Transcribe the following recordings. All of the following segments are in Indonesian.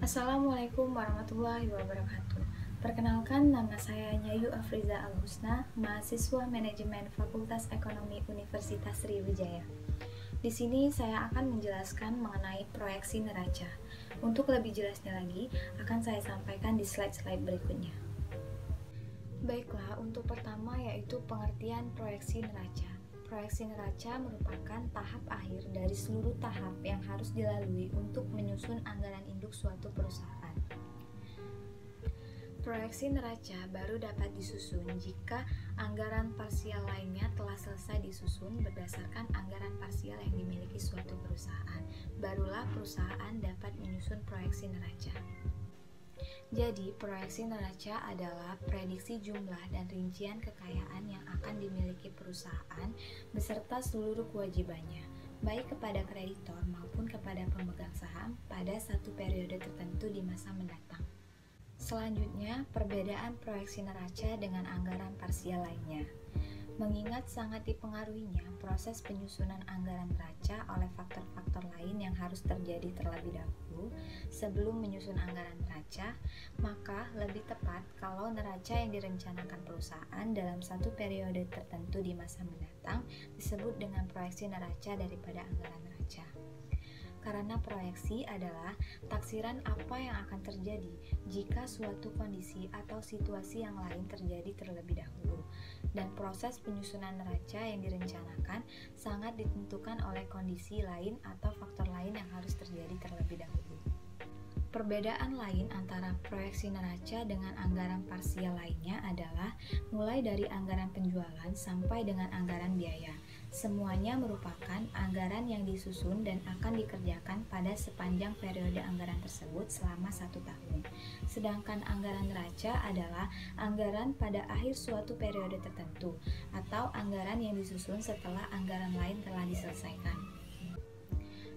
Assalamualaikum warahmatullahi wabarakatuh. Perkenalkan, nama saya Nyayu Afriza Al-Husna, mahasiswa Manajemen Fakultas Ekonomi Universitas Sriwijaya. Di sini saya akan menjelaskan mengenai proyeksi neraca. Untuk lebih jelasnya lagi, akan saya sampaikan di slide-slide berikutnya. Baiklah, untuk pertama yaitu pengertian proyeksi neraca. Proyeksi neraca merupakan tahap akhir dari seluruh tahap yang harus dilalui untuk menyusun anggaran induk suatu perusahaan. Proyeksi neraca baru dapat disusun jika anggaran parsial lainnya telah selesai disusun berdasarkan anggaran parsial yang dimiliki suatu perusahaan. Barulah perusahaan dapat menyusun proyeksi neraca. Jadi, proyeksi neraca adalah prediksi jumlah dan rincian kekayaan yang akan dimiliki perusahaan beserta seluruh kewajibannya, baik kepada kreditor maupun kepada pemegang saham pada satu periode tertentu di masa mendatang. Selanjutnya, perbedaan proyeksi neraca dengan anggaran parsial lainnya. Mengingat sangat dipengaruhinya proses penyusunan anggaran neraca oleh faktor-faktor lain yang harus terjadi terlebih dahulu sebelum menyusun anggaran neraca, maka lebih tepat kalau neraca yang direncanakan perusahaan dalam satu periode tertentu di masa mendatang disebut dengan proyeksi neraca daripada anggaran neraca. Karena proyeksi adalah taksiran apa yang akan terjadi jika suatu kondisi atau situasi yang lain terjadi terlebih dahulu, dan proses penyusunan neraca yang direncanakan sangat ditentukan oleh kondisi lain atau faktor lain yang harus terjadi terlebih dahulu. Perbedaan lain antara proyeksi neraca dengan anggaran parsial lainnya adalah mulai dari anggaran penjualan sampai dengan anggaran biaya. Semuanya merupakan anggaran yang disusun dan akan dikerjakan pada sepanjang periode anggaran tersebut selama 1 tahun. Sedangkan anggaran neraca adalah anggaran pada akhir suatu periode tertentu atau anggaran yang disusun setelah anggaran lain telah diselesaikan.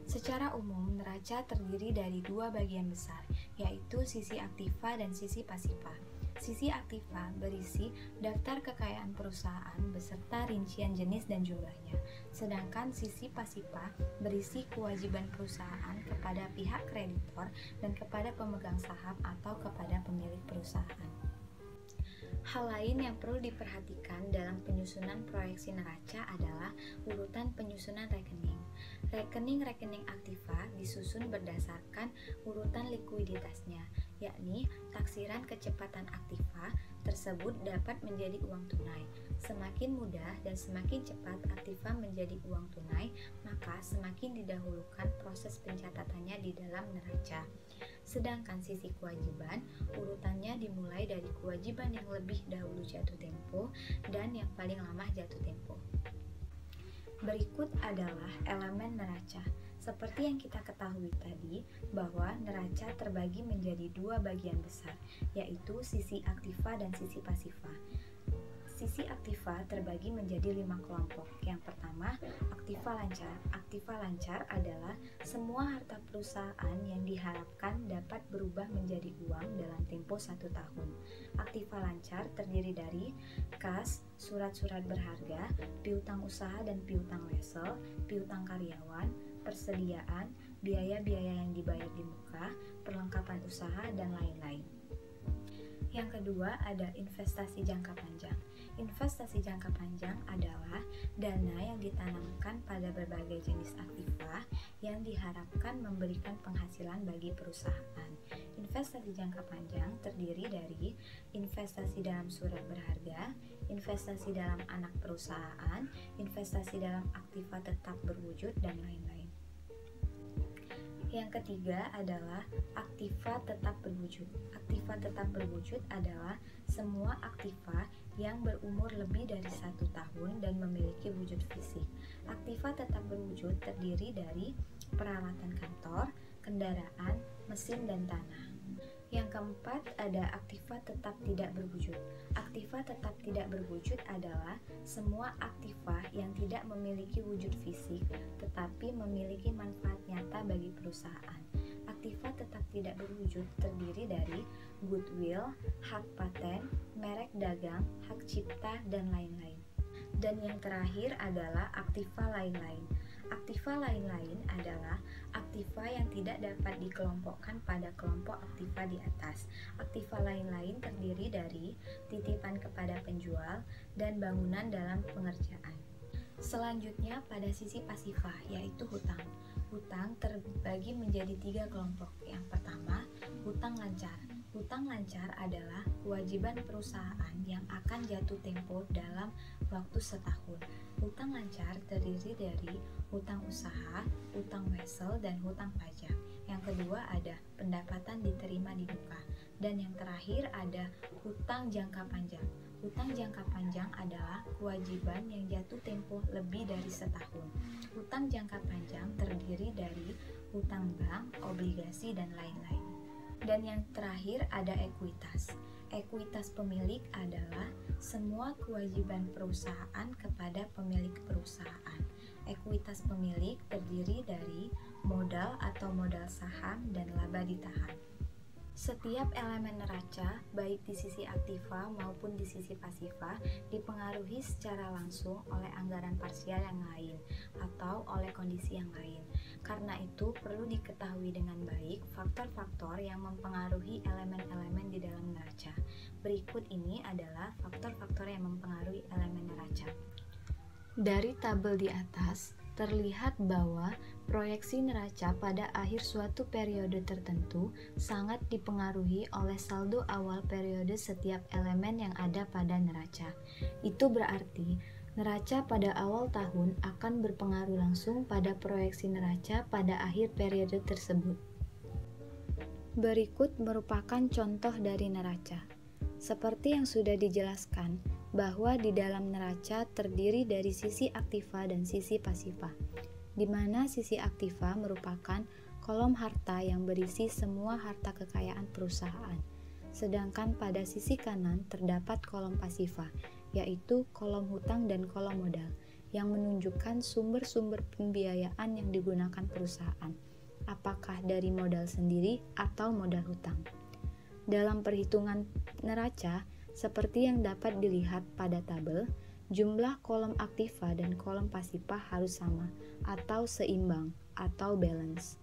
Secara umum, neraca terdiri dari dua bagian besar, yaitu sisi aktiva dan sisi pasiva. Sisi aktiva berisi daftar kekayaan perusahaan beserta rincian jenis dan jumlahnya, sedangkan sisi pasiva berisi kewajiban perusahaan kepada pihak kreditor dan kepada pemegang saham atau kepada pemilik perusahaan. Hal lain yang perlu diperhatikan dalam penyusunan proyeksi neraca adalah urutan penyusunan rekening. Rekening-rekening aktiva disusun berdasarkan urutan likuiditasnya, yakni taksiran kecepatan aktiva tersebut dapat menjadi uang tunai. Semakin mudah dan semakin cepat aktiva menjadi uang tunai, maka semakin didahulukan proses pencatatannya di dalam neraca. Sedangkan sisi kewajiban, urutannya dimulai dari kewajiban yang lebih dahulu jatuh tempo dan yang paling lama jatuh tempo. Berikut adalah elemen neraca. Seperti yang kita ketahui tadi, bahwa neraca terbagi menjadi dua bagian besar, yaitu sisi aktiva dan sisi pasiva. Sisi aktiva terbagi menjadi 5 kelompok. Yang pertama, aktiva lancar. Aktiva lancar adalah semua harta perusahaan yang diharapkan dapat berubah menjadi uang dalam tempo 1 tahun. Aktiva lancar terdiri dari kas, surat-surat berharga, piutang usaha dan piutang wesel, piutang karyawan, persediaan, biaya-biaya yang dibayar di muka, perlengkapan usaha, dan lain-lain. Yang kedua ada investasi jangka panjang. Investasi jangka panjang adalah dana yang ditanamkan pada berbagai jenis aktiva yang diharapkan memberikan penghasilan bagi perusahaan. Investasi jangka panjang terdiri dari investasi dalam surat berharga, investasi dalam anak perusahaan, investasi dalam aktiva tetap berwujud, dan lain-lain. Yang ketiga adalah aktiva tetap berwujud. Aktiva tetap berwujud adalah semua aktiva yang berumur lebih dari 1 tahun dan memiliki wujud fisik. Aktiva tetap berwujud terdiri dari peralatan kantor, kendaraan, mesin, dan tanah. Yang keempat ada aktiva tetap tidak berwujud. Aktiva tetap tidak berwujud adalah semua aktiva yang tidak memiliki wujud fisik tetapi memiliki manfaat nyata bagi perusahaan. Aktiva tetap tidak berwujud terdiri dari goodwill, hak paten, merek dagang, hak cipta, dan lain-lain. Dan yang terakhir adalah aktiva lain-lain. Aktiva lain-lain adalah aktiva yang tidak dapat dikelompokkan pada kelompok aktiva di atas. Aktiva lain-lain terdiri dari titipan kepada penjual dan bangunan dalam pengerjaan. Selanjutnya pada sisi pasifa, yaitu hutang. Hutang terbagi menjadi 3 kelompok. Yang pertama, hutang lancar. Hutang lancar adalah kewajiban perusahaan yang akan jatuh tempo dalam waktu setahun. Hutang lancar terdiri dari hutang usaha, hutang wesel, dan hutang pajak. Yang kedua ada pendapatan diterima di muka. Dan yang terakhir ada hutang jangka panjang. Hutang jangka panjang adalah kewajiban yang jatuh tempo lebih dari setahun. Hutang jangka panjang terdiri dari hutang bank, obligasi, dan lain-lain. Dan yang terakhir ada ekuitas. Ekuitas pemilik adalah semua kewajiban perusahaan kepada pemilik perusahaan. Ekuitas pemilik terdiri dari modal atau modal saham dan laba ditahan. Setiap elemen neraca, baik di sisi aktiva maupun di sisi pasifa, dipengaruhi secara langsung oleh anggaran parsial yang lain atau oleh kondisi yang lain. Karena itu, perlu diketahui dengan baik faktor-faktor yang mempengaruhi elemen-elemen di dalam neraca. Berikut ini adalah faktor-faktor yang mempengaruhi elemen neraca. Dari tabel di atas, terlihat bahwa proyeksi neraca pada akhir suatu periode tertentu sangat dipengaruhi oleh saldo awal periode setiap elemen yang ada pada neraca. Itu berarti neraca pada awal tahun akan berpengaruh langsung pada proyeksi neraca pada akhir periode tersebut. Berikut merupakan contoh dari neraca. Seperti yang sudah dijelaskan, bahwa di dalam neraca terdiri dari sisi aktiva dan sisi pasifa, di mana sisi aktiva merupakan kolom harta yang berisi semua harta kekayaan perusahaan, sedangkan pada sisi kanan terdapat kolom pasifa, yaitu kolom hutang dan kolom modal, yang menunjukkan sumber-sumber pembiayaan yang digunakan perusahaan, apakah dari modal sendiri atau modal hutang. Dalam perhitungan neraca, seperti yang dapat dilihat pada tabel, jumlah kolom aktiva dan kolom pasifa harus sama atau seimbang atau balance.